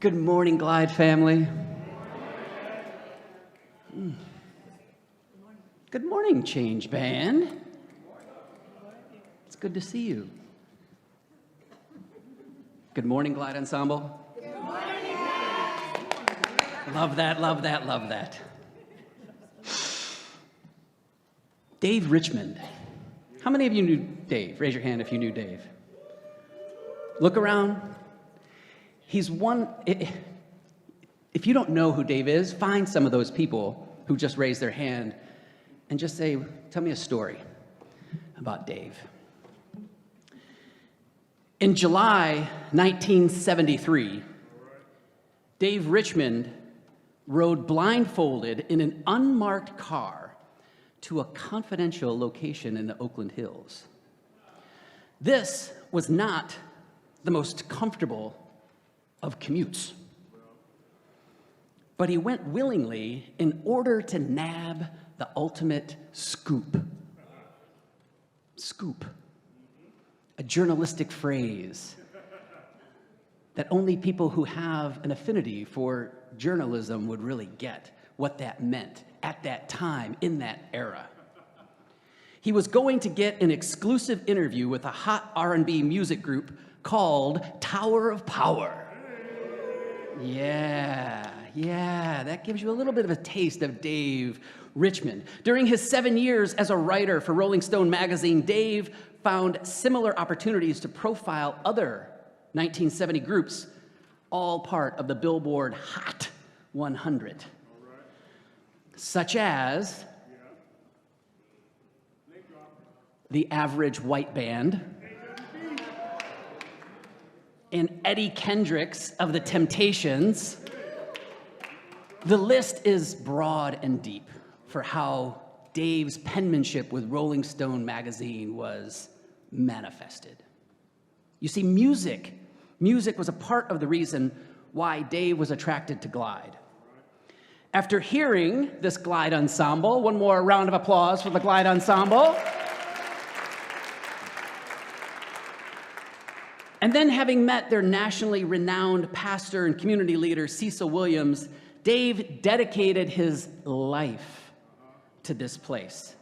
Good morning, Glide family. Good morning, Change Band. It's good to see you. Good morning, Glide Ensemble. Good morning. Love that, love that, love that. Dave Richmond. How many of you knew Dave? Raise your hand if you knew Dave. Look around. He's one, if you don't know who Dave is, find some of those people who just raised their hand and just say, tell me a story about Dave. In July 1973, Dave Richmond rode blindfolded in an unmarked car to a confidential location in the Oakland Hills. This was not the most comfortable of commutes, but he went willingly in order to nab the ultimate scoop. Scoop, a journalistic phrase that only people who have an affinity for journalism would really get what that meant at that time, in that era. He was going to get an exclusive interview with a hot R&B music group called Tower of Power. Yeah, that gives you a little bit of a taste of Dave Richmond. During his 7 years as a writer for Rolling Stone magazine, Dave found similar opportunities to profile other 1970 groups, all part of the Billboard Hot 100, such as the Average White Band, and Eddie Kendricks of the Temptations. The list is broad and deep for how Dave's penmanship with Rolling Stone magazine was manifested. You see, music was a part of the reason why Dave was attracted to Glide. After hearing this Glide Ensemble, one more round of applause for the Glide Ensemble. And then having met their nationally renowned pastor and community leader, Cecil Williams, Dave dedicated his life to this place.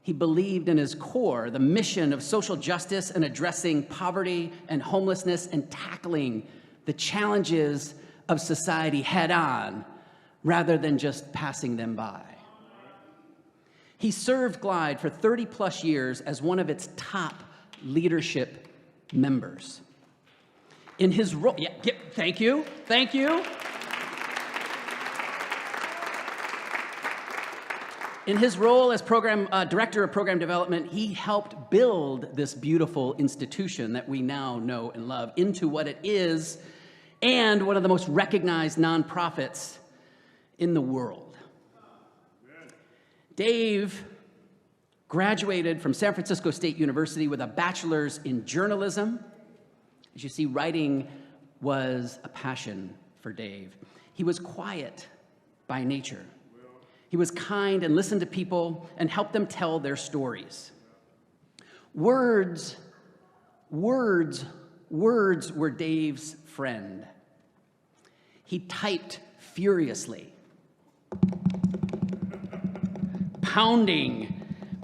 He believed in his core the mission of social justice and addressing poverty and homelessness and tackling the challenges of society head on rather than just passing them by. He served Glide for 30 plus years as one of its top leadership members. In his role, thank you. In his role as director of program development, he helped build this beautiful institution that we now know and love into what it is and one of the most recognized nonprofits in the world. Dave graduated from San Francisco State University with a bachelor's in journalism. As you see, writing was a passion for Dave. He was quiet by nature. He was kind and listened to people and helped them tell their stories. Words were Dave's friend. He typed furiously, pounding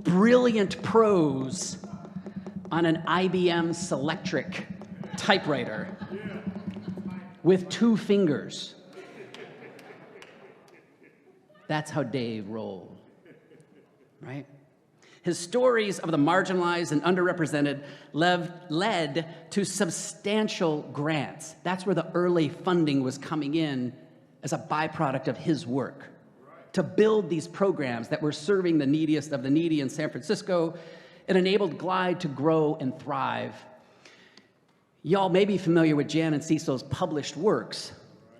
brilliant prose on an IBM Selectric typewriter with 2 fingers. That's how Dave rolled, right? His stories of the marginalized and underrepresented led to substantial grants. That's where the early funding was coming in as a byproduct of his work to build these programs that were serving the neediest of the needy in San Francisco. It enabled Glide to grow and thrive. Y'all may be familiar with Jan and Cecil's published works.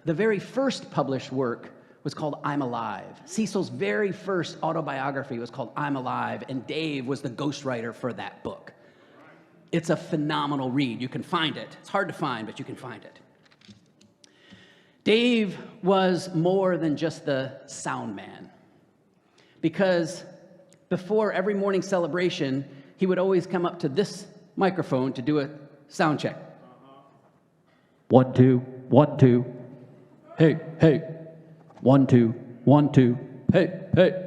The very first published work was called I'm Alive. Cecil's very first autobiography was called I'm Alive, and Dave was the ghostwriter for that book. It's a phenomenal read. You can find it. It's hard to find, but you can find it. Dave was more than just the sound man, because before every morning celebration, he would always come up to this microphone to do a sound check. 1, 2. 1, 2. Hey, hey. 1, 2, 1, 2. Hey, hey.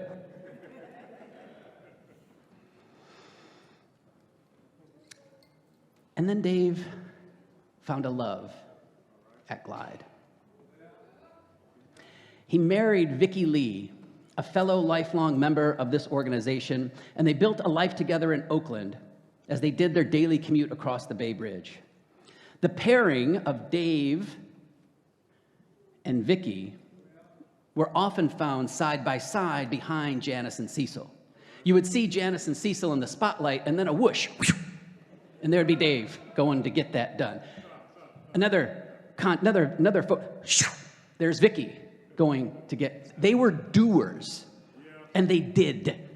And then Dave found a love at Glide. He married Vicki Lee, a fellow lifelong member of this organization, and they built a life together in Oakland as they did their daily commute across the Bay Bridge. The pairing of Dave and Vicki were often found side by side behind Janice and Cecil. You would see Janice and Cecil in the spotlight, and then a whoosh, and there'd be Dave going to get that done. Another there's Vicki going to get. They were doers, and they did.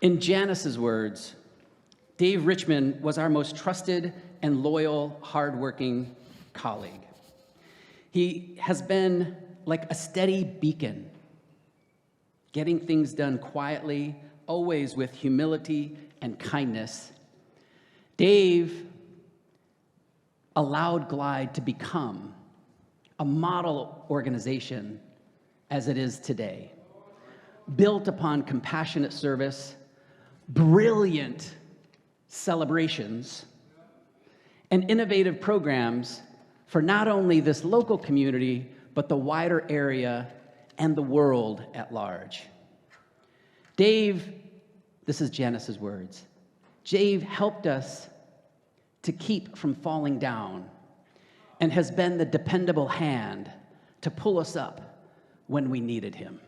In Janice's words, Dave Richmond was our most trusted and loyal, hardworking colleague. He has been like a steady beacon, getting things done quietly, always with humility and kindness. Dave allowed Glide to become a model organization as it is today, built upon compassionate service, brilliant celebrations, and innovative programs for not only this local community, but the wider area and the world at large. Dave, this is Janice's words, Dave helped us to keep from falling down and has been the dependable hand to pull us up when we needed him.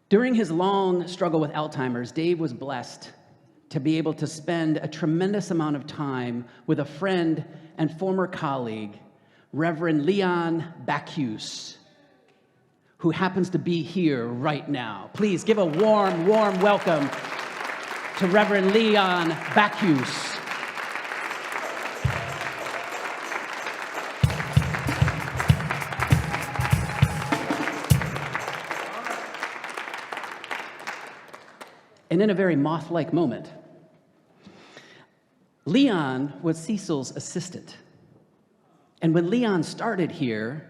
During his long struggle with Alzheimer's, Dave was blessed to be able to spend a tremendous amount of time with a friend and former colleague, Reverend Leon Bacchus, who happens to be here right now. Please give a warm, warm welcome to Reverend Leon Bacchus. And in a very moth-like moment, Leon was Cecil's assistant. And when Leon started here,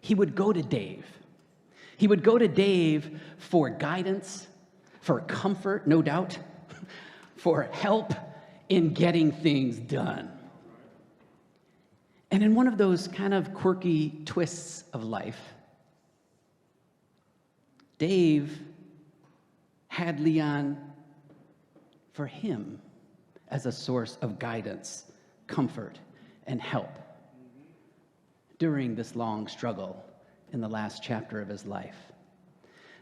he would go to Dave. He would go to Dave for guidance, for comfort, no doubt, for help in getting things done. And in one of those kind of quirky twists of life, Dave had Leon for him as a source of guidance, comfort, and help during this long struggle in the last chapter of his life.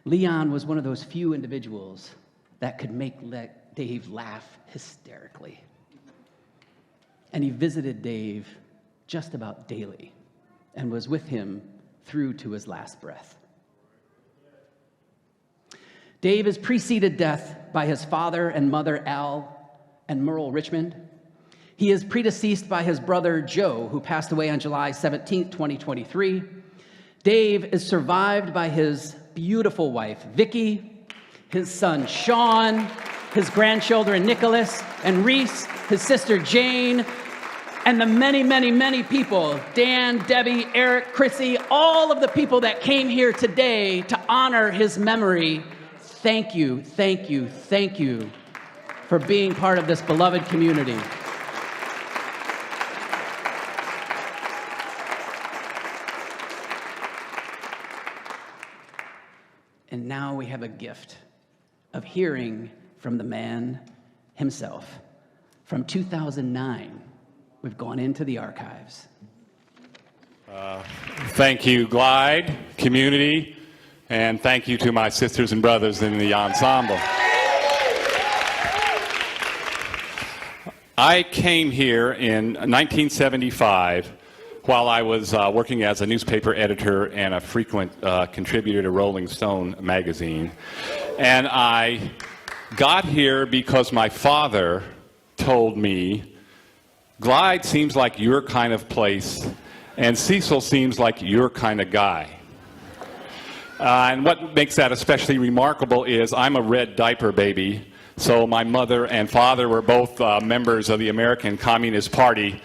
Leon was one of those few individuals that could make Dave laugh hysterically. And he visited Dave just about daily and was with him through to his last breath. Dave is preceded death by his father and mother, Al and Merle Richmond. He is predeceased by his brother, Joe, who passed away on July 17, 2023. Dave is survived by his beautiful wife, Vicki, his son, Sean, his grandchildren, Nicholas and Reese, his sister, Jane, and the many, many, many people, Dan, Debbie, Eric, Chrissy, all of the people that came here today to honor his memory. Thank you, thank you, thank you for being part of this beloved community. And now we have a gift of hearing from the man himself. From 2009, we've gone into the archives. Thank you, Glide, community, and thank you to my sisters and brothers in the ensemble. I came here in 1975 while I was working as a newspaper editor and a frequent contributor to Rolling Stone magazine. And I got here because my father told me, Glide seems like your kind of place, and Cecil seems like your kind of guy. And what makes that especially remarkable is I'm a red diaper baby. So my mother and father were both members of the American Communist Party.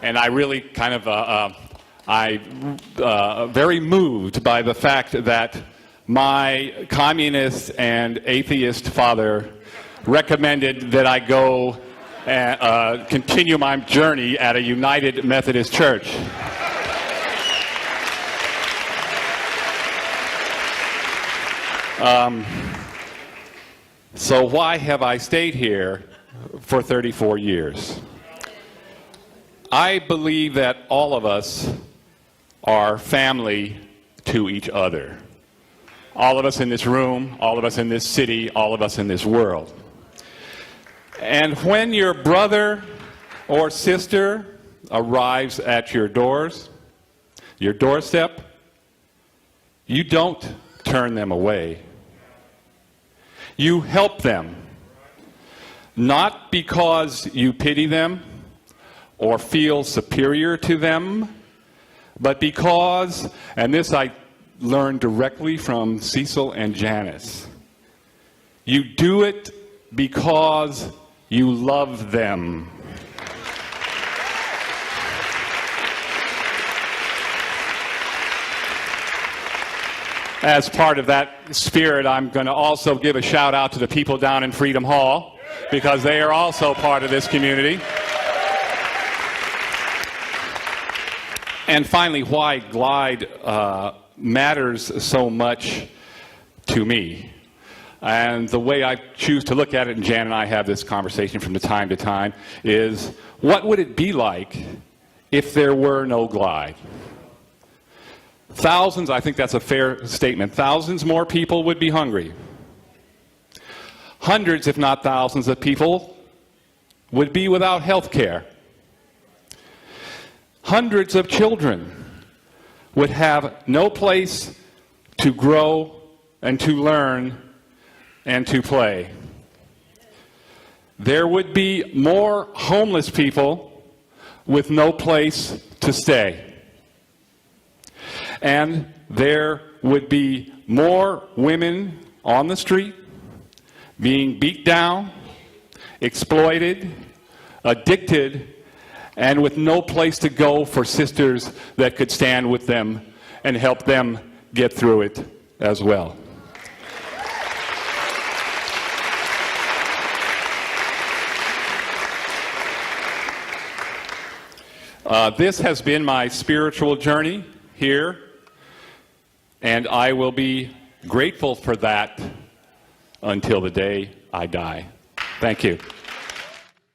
And I really kind of, very moved by the fact that my communist and atheist father recommended that I go and continue my journey at a United Methodist Church. So why have I stayed here for 34 years? I believe that all of us are family to each other. All of us in this room, all of us in this city, all of us in this world. And when your brother or sister arrives at your doorstep, you don't turn them away. You help them, not because you pity them or feel superior to them, but because, and this I learned directly from Cecil and Janice, you do it because you love them. As part of that spirit, I'm going to also give a shout out to the people down in Freedom Hall, because they are also part of this community. And finally, why Glide matters so much to me. And the way I choose to look at it, and Jan and I have this conversation from time to time, is what would it be like if there were no Glide? Thousands, I think that's a fair statement, thousands more people would be hungry. Hundreds, if not thousands, of people would be without health care. Hundreds of children would have no place to grow and to learn and to play. There would be more homeless people with no place to stay. And there would be more women on the street being beat down, exploited, addicted, and with no place to go for sisters that could stand with them and help them get through it as well. This has been my spiritual journey here, and I will be grateful for that until the day I die. Thank you.